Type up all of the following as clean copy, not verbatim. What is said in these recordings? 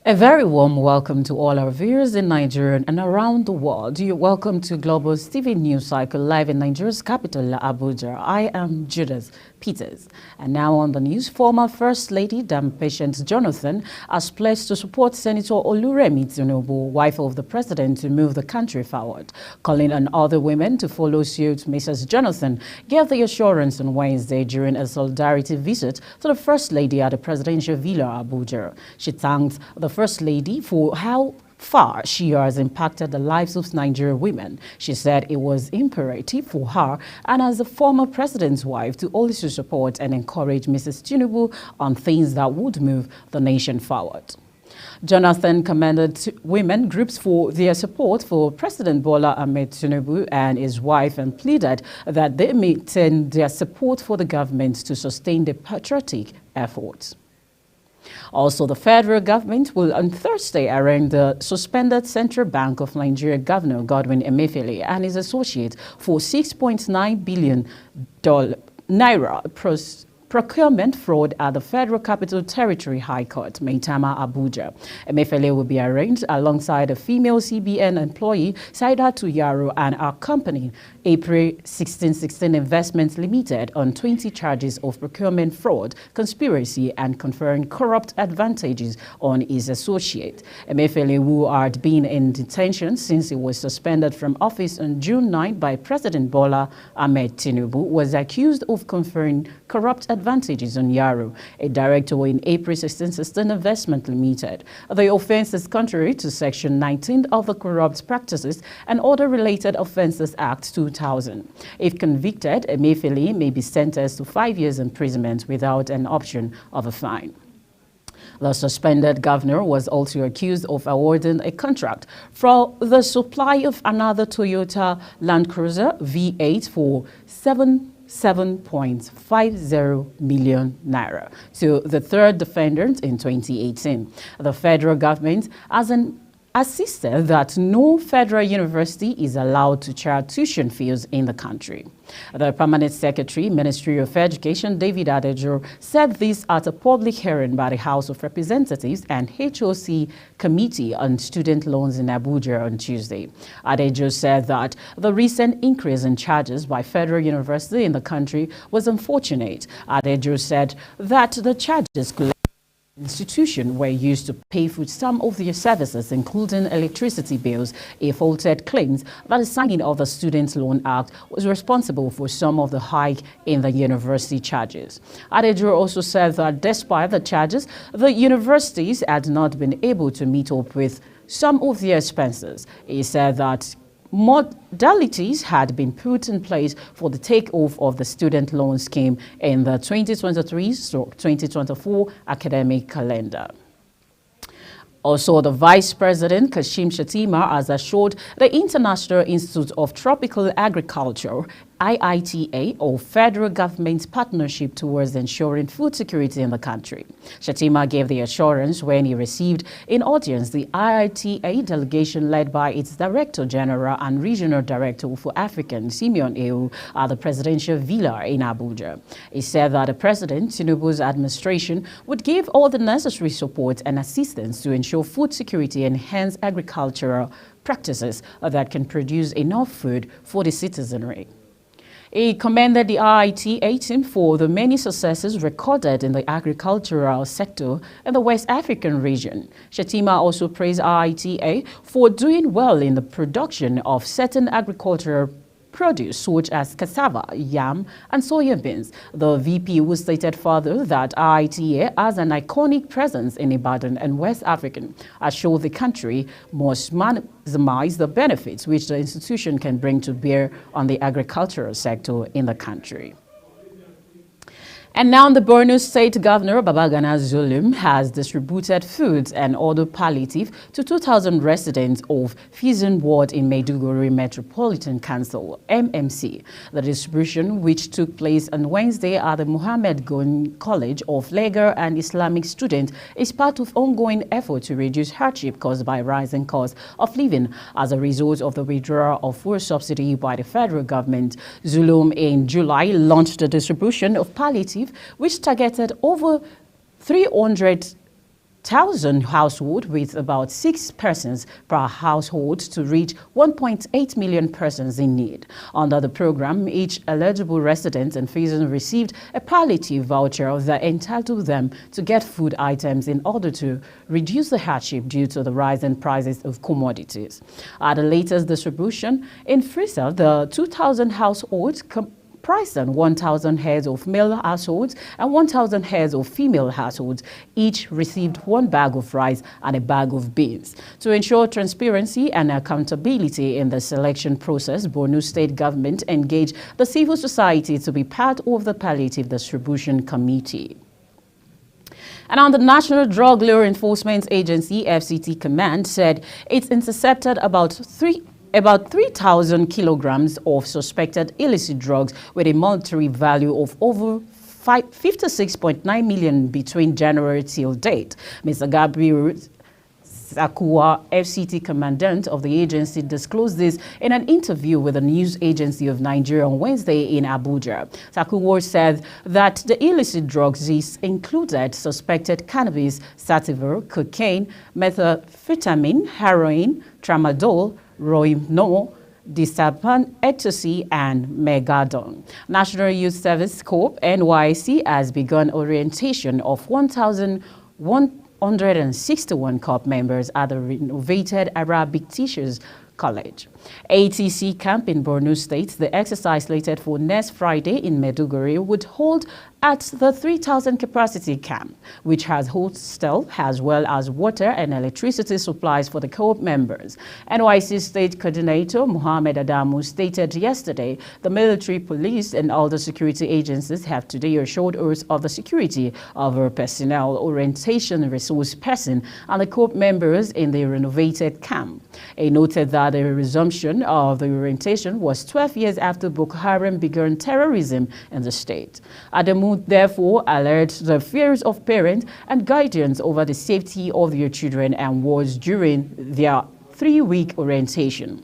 A very warm welcome to all our viewers in Nigeria and around the world. You're welcome to Global's TV News Cycle live in Nigeria's capital, Abuja. I am Judith Peters. And now on the news, former First Lady Dame Patience Jonathan has pledged to support Senator Oluremi Tinubu, wife of the president, to move the country forward. Calling on other women to follow suit, Mrs. Jonathan gave the assurance on Wednesday during a solidarity visit to the First Lady at the presidential villa, Abuja. She thanked the First Lady for how far she has impacted the lives of Nigerian women. She said it was imperative for her and as the former president's wife to also support and encourage Mrs. Tinubu on things that would move the nation forward. Jonathan commended women groups for their support for President Bola Ahmed Tinubu and his wife and pleaded that they maintain their support for the government to sustain the patriotic efforts. Also, the federal government will on Thursday arraign the suspended Central Bank of Nigeria Governor Godwin Emefiele and his associate for $6.9 billion naira procurement fraud at the Federal Capital Territory High Court, Maitama, Abuja. Emefiele will be arraigned alongside a female CBN employee, Saidatu Yaro, and our company, April 1616 Investments Limited, on 20 charges of procurement fraud, conspiracy, and conferring corrupt advantages on his associate. Emefiele, who had been in detention since he was suspended from office on June 9 by President Bola Ahmed Tinubu, was accused of conferring corrupt advantages on Yaro, a director in April 1616 Investment Limited. The offense is contrary to Section 19 of the Corrupt Practices and Other Related Offences Act 2000. If convicted, Emefiele may be sentenced to 5 years imprisonment without an option of a fine. The suspended governor was also accused of awarding a contract for the supply of another Toyota Land Cruiser V8 for 7.50 million naira to the third defendant in 2018. The federal government has insisted that no federal university is allowed to charge tuition fees in the country. The Permanent Secretary, Ministry of Education, David Adejo, said this at a public hearing by the House of Representatives and HOC Committee on Student Loans in Abuja on Tuesday. Adejo said that the recent increase in charges by federal universities in the country was unfortunate. Adejo said that the charges institutions were used to pay for some of their services, including electricity bills. He faulted claims that the signing of the Student Loan Act was responsible for some of the hike in the university charges. Adejo also said that despite the charges, the universities had not been able to meet up with some of their expenses. He said that modalities had been put in place for the takeoff of the student loan scheme in the 2023-2024 academic calendar. Also, the Vice President, Kashim Shettima, has assured the International Institute of Tropical Agriculture, IITA, of federal government's partnership towards ensuring food security in the country. Shettima gave the assurance when he received in audience the IITA delegation led by its Director General and Regional Director for African, Simeon Ewu, at the presidential villa in Abuja. He said that the President Tinubu's administration would give all the necessary support and assistance to ensure food security and enhance agricultural practices that can produce enough food for the citizenry. He commended the IITA team for the many successes recorded in the agricultural sector in the West African region. Shettima also praised IITA for doing well in the production of certain agricultural produce such as cassava, yam, and soya beans. The VP who stated further that IITA has an iconic presence in Ibadan and West Africa, has showed the country must maximize the benefits which the institution can bring to bear on the agricultural sector in the country. And now the Borno State Governor Babagana Zulum has distributed foods and other palliative to 2,000 residents of Fizin Ward in Maiduguri Metropolitan Council, MMC. The distribution, which took place on Wednesday at the Muhammad Gun College of Legal and Islamic Students, is part of ongoing effort to reduce hardship caused by rising costs of living as a result of the withdrawal of fuel subsidy by the federal government. Zulum in July launched the distribution of palliative which targeted over 300 1,000 households with about 6 persons per household to reach 1.8 million persons in need. Under the program, each eligible resident in Fezon received a palliative voucher that entitled them to get food items in order to reduce the hardship due to the rising prices of commodities. At the latest distribution in Frizell, the 2,000 households comprised 1,000 heads of male households and 1,000 heads of female households. Each received 1 bag of rice and a bag of beans. To ensure transparency and accountability in the selection process, Borno State government engaged the civil society to be part of the palliative distribution committee. And on the National Drug Law Enforcement Agency, FCT Command said it's intercepted about 3,000 kilograms of suspected illicit drugs with a monetary value of over 56.9 million between January till date. Mr. Gabriel Sakuwa, FCT commandant of the agency, disclosed this in an interview with the news agency of Nigeria on Wednesday in Abuja. Sakuwa said that the illicit drugs included suspected cannabis, sativa, cocaine, methamphetamine, heroin, tramadol, Rohypnol, Diazepam, ecstasy, and Megadon. National Youth Service Corps (NYSC) has begun orientation of 1,161 Corps members at the renovated Arabic Teachers College. ATC camp in Borno State, the exercise slated for next Friday in Maiduguri, would hold at the 3,000 capacity camp, which has hostel as well as water and electricity supplies for the Corps members. NYC State Coordinator Mohammed Adamu stated yesterday the military, police and all the security agencies have today assured us of the security of our personnel, orientation resource person and the Corps members in the renovated camp. He noted that the resumption of the orientation was 12 years after Boko Haram began terrorism in the state. Adamu therefore alerted the fears of parents and guardians over the safety of their children and wards during their 3-week orientation.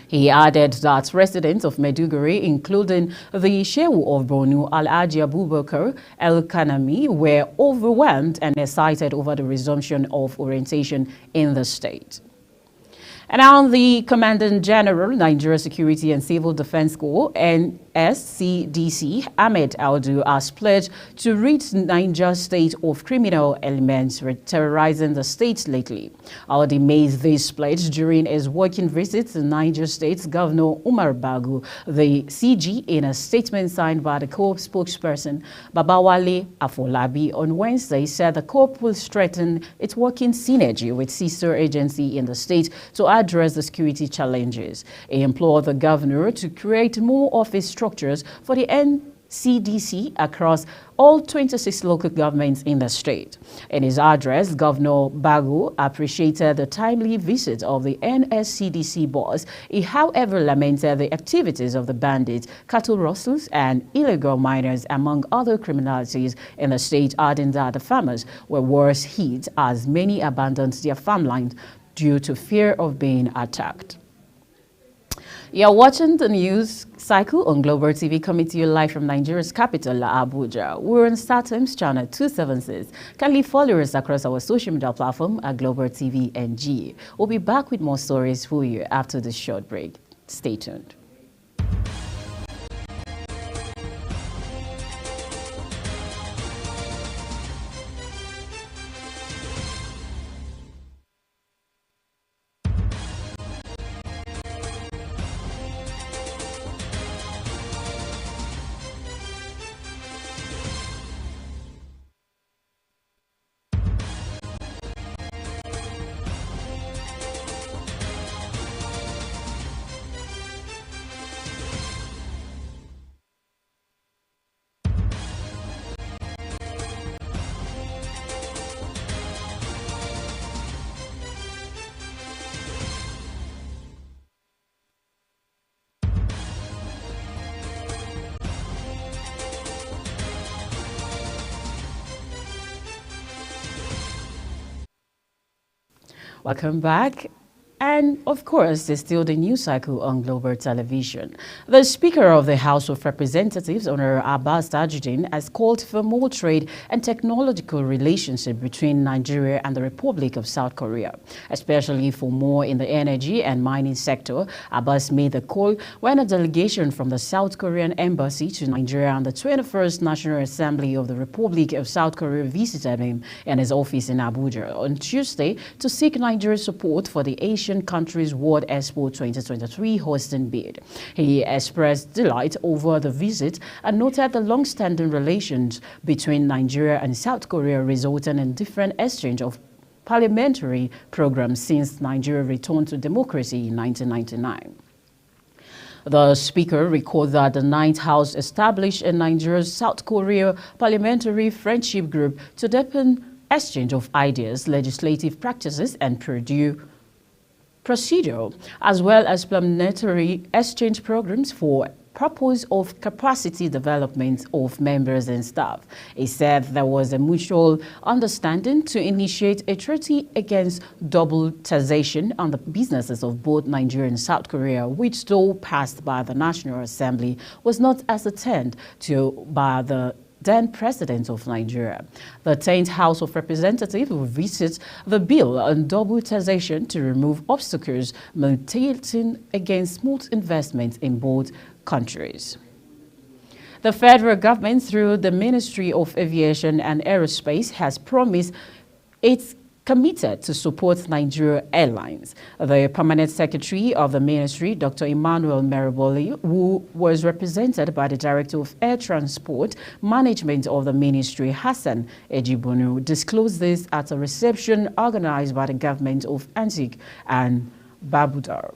He added that residents of Maiduguri, including the Shehu of Borno, Alhaji Abubakar El-Kanami, were overwhelmed and excited over the resumption of orientation in the state. And now the Commandant General, Nigeria Security and Civil Defense Corps, NSCDC, Ahmed Aldu, has pledged to rid Niger State of criminal elements terrorizing the state lately. Aldu made this pledge during his working visit to Niger State's Governor Umar Bagu, the CG, in a statement signed by the Corps spokesperson Babawale Afolabi on Wednesday, said the Corps will strengthen its working synergy with sister agency in the state to address the security challenges. He implored the governor to create more office structures for the NCDC across all 26 local governments in the state. In his address, Governor Bagu appreciated the timely visit of the NSCDC boss. He, however, lamented the activities of the bandits, cattle rustlers, and illegal miners, among other criminalities in the state, adding that the farmers were worse hit as many abandoned their farmland due to fear of being attacked. You're watching the news cycle on Global TV, coming to you live from Nigeria's capital, Abuja. We're on StarTimes channel 276. Kindly follow us across our social media platform at Global TV NG. We'll be back with more stories for you after this short break. Stay tuned. Welcome back. And, of course, there's still the news cycle on Global Television. The Speaker of the House of Representatives, Honorable Abbas Tajuddin, has called for more trade and technological relationship between Nigeria and the Republic of South Korea, especially for more in the energy and mining sector. Abbas made the call when a delegation from the South Korean Embassy to Nigeria and the 21st National Assembly of the Republic of South Korea visited him in his office in Abuja on Tuesday to seek Nigeria's support for the Asian countries World Expo 2023 hosting bid. He expressed delight over the visit and noted the long-standing relations between Nigeria and South Korea resulting in different exchange of parliamentary programs since Nigeria returned to democracy in 1999. The Speaker recalled that the Ninth House established a Nigeria-South Korea Parliamentary Friendship Group to deepen exchange of ideas, legislative practices, and procedure, as well as parliamentary exchange programs for purpose of capacity development of members and staff. He said there was a mutual understanding to initiate a treaty against double taxation on the businesses of both Nigeria and South Korea, which, though passed by the National Assembly, was not ascertained to by the then President of Nigeria. The 10th House of Representatives will visit the bill on double taxation to remove obstacles militating against smooth investment in both countries. The federal government, through the Ministry of Aviation and Aerospace, has promised it's committed to support Nigeria Airlines. The permanent secretary of the ministry, Dr. Emmanuel Meriboli, who was represented by the Director of Air Transport Management of the ministry, Hassan Ejibonu, disclosed this at a reception organized by the government of Antigua and Barbuda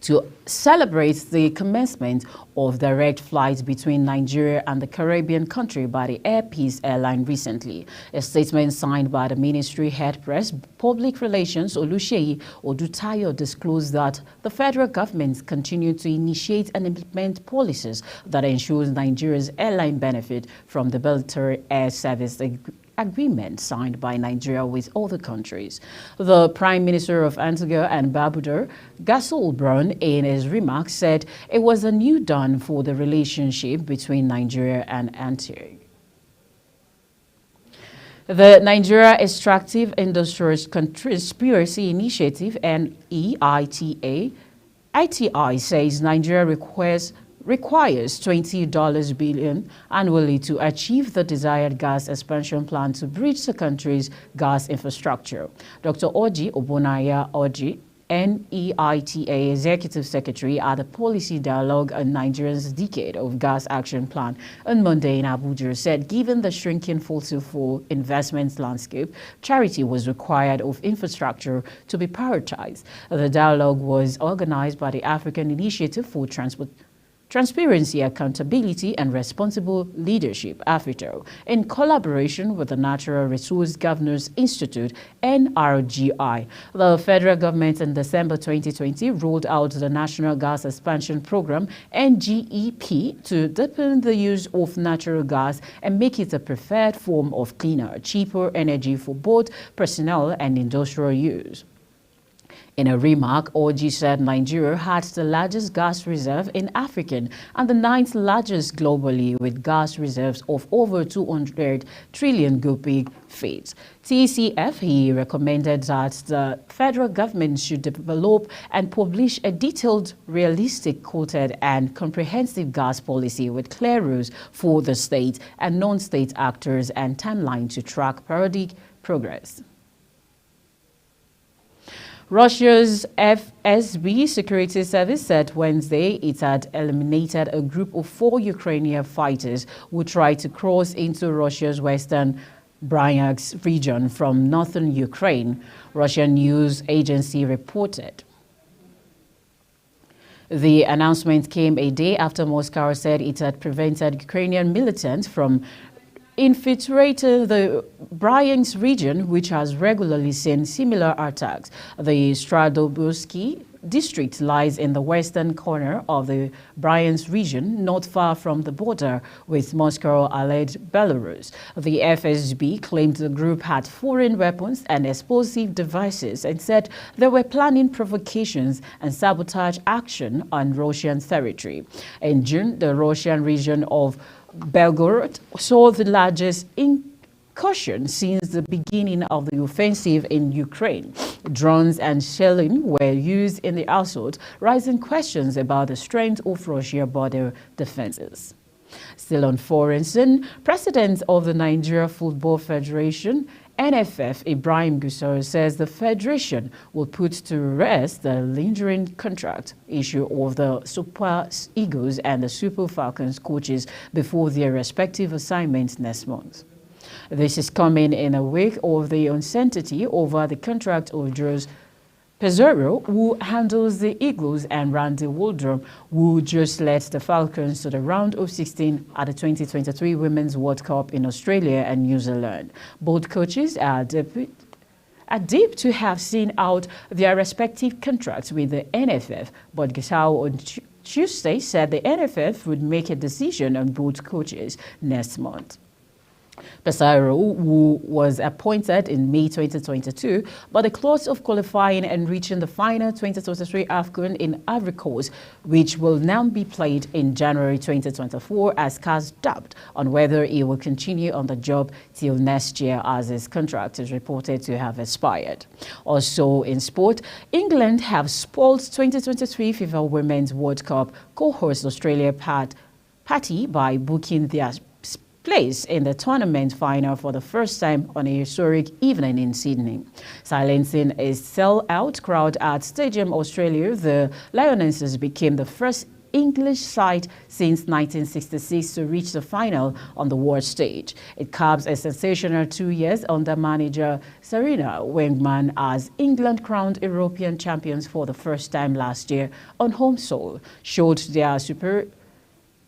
to celebrate the commencement of direct flights between Nigeria and the Caribbean country by the Air Peace airline recently. A statement signed by the ministry head press public relations Oluseyi Odutayo disclosed that the federal government continued to initiate and implement policies that ensures Nigeria's airline benefit from the bilateral air service agreement signed by Nigeria with other countries. The Prime Minister of Antigua and Barbuda, Gasol Brown, in his remarks said it was a new dawn for the relationship between Nigeria and Antigua. The Nigeria Extractive Industries Conspiracy Initiative, NEITA, ITI says Nigeria requires $20 billion annually to achieve the desired gas expansion plan to bridge the country's gas infrastructure. Dr. Oji Obonaya Oji, NEITA Executive Secretary at the Policy Dialogue on Nigeria's Decade of Gas Action Plan on Monday in Abuja, said given the shrinking fossil fuel investment landscape, charity was required of infrastructure to be prioritized. The dialogue was organized by the African Initiative for Transparency, Accountability and Responsible Leadership, AFRITO, in collaboration with the Natural Resource Governors Institute, NRGI. The federal government in December 2020 rolled out the National Gas Expansion Program, NGEP, to deepen the use of natural gas and make it a preferred form of cleaner, cheaper energy for both personnel and industrial use. In a remark, Oji said Nigeria had the largest gas reserve in Africa and the 9th largest globally, with gas reserves of over 200 trillion cubic feet. TCF, he recommended that the federal government should develop and publish a detailed, realistic, quoted and comprehensive gas policy with clear rules for the state and non-state actors and timeline to track periodic progress. Russia's FSB security service said Wednesday it had eliminated a group of 4 Ukrainian fighters who tried to cross into Russia's western Bryansk region from northern Ukraine, Russian news agency reported. The announcement came a day after Moscow said it had prevented Ukrainian militants from infiltrated the Bryansk region, which has regularly seen similar attacks. The Stradobulsky district lies in the western corner of the Bryansk region, not far from the border with Moscow-allied Belarus. The FSB claimed the group had foreign weapons and explosive devices and said they were planning provocations and sabotage action on Russian territory. In June, the Russian region of Belgorod saw the largest incursion since the beginning of the offensive in Ukraine. Drones and shelling were used in the assault, raising questions about the strength of Russia's border defenses. Still on foreign scene, President of the Nigeria Football Federation, NFF, Ibrahim Gusau, says the federation will put to rest the lingering contract issue of the Super Eagles and the Super Falcons coaches before their respective assignments next month. This is coming in a wake of the uncertainty over the contract of Jose Peseiro, who handles the Eagles, and Randy Waldrum, who just led the Falcons to the round of 16 at the 2023 Women's World Cup in Australia and New Zealand. Both coaches are deep to have seen out their respective contracts with the NFF, but Gusau on Tuesday said the NFF would make a decision on both coaches next month. Peseiro, who was appointed in May 2022, but the clause of qualifying and reaching the final 2023 AFCON in Ivory Coast, which will now be played in January 2024, has cast doubt on whether he will continue on the job till next year, as his contract is reported to have expired. Also in sport, England have spoiled 2023 FIFA Women's World Cup co-host Australia party by booking their place in the tournament final for the first time on a historic evening in Sydney. Silencing a sell-out crowd at Stadium Australia, the Lionesses became the first English side since 1966 to reach the final on the world stage. It caps a sensational 2 years under manager Sarina Wiegman as England crowned European champions for the first time last year on home soil, showed their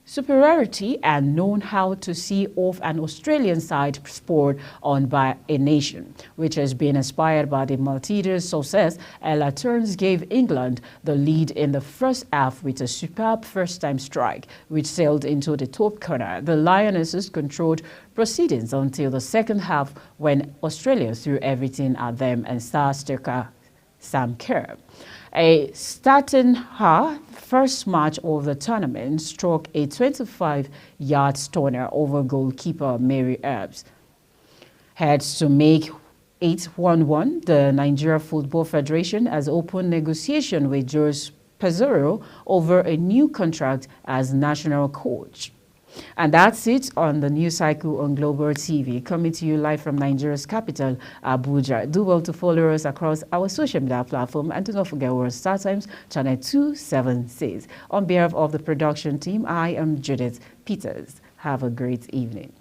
superiority and known how to see off an Australian side sport on by a nation, which has been inspired by the Maltesers' success. Ella Turns gave England the lead in the first half with a superb first-time strike, which sailed into the top corner. The Lionesses controlled proceedings until the second half, when Australia threw everything at them and star striker Sam Kerr, starting her first match of the tournament, struck a 25-yard stunner over goalkeeper Mary Earps. Heads to make 8-1-1, the Nigeria Football Federation has opened negotiation with Jose Peseiro over a new contract as national coach. And that's it on the news cycle on Global TV, coming to you live from Nigeria's capital, Abuja. Do well to follow us across our social media platform, and do not forget we're on StarTimes channel 276. On behalf of the production team, I am Judith Peters. Have a great evening.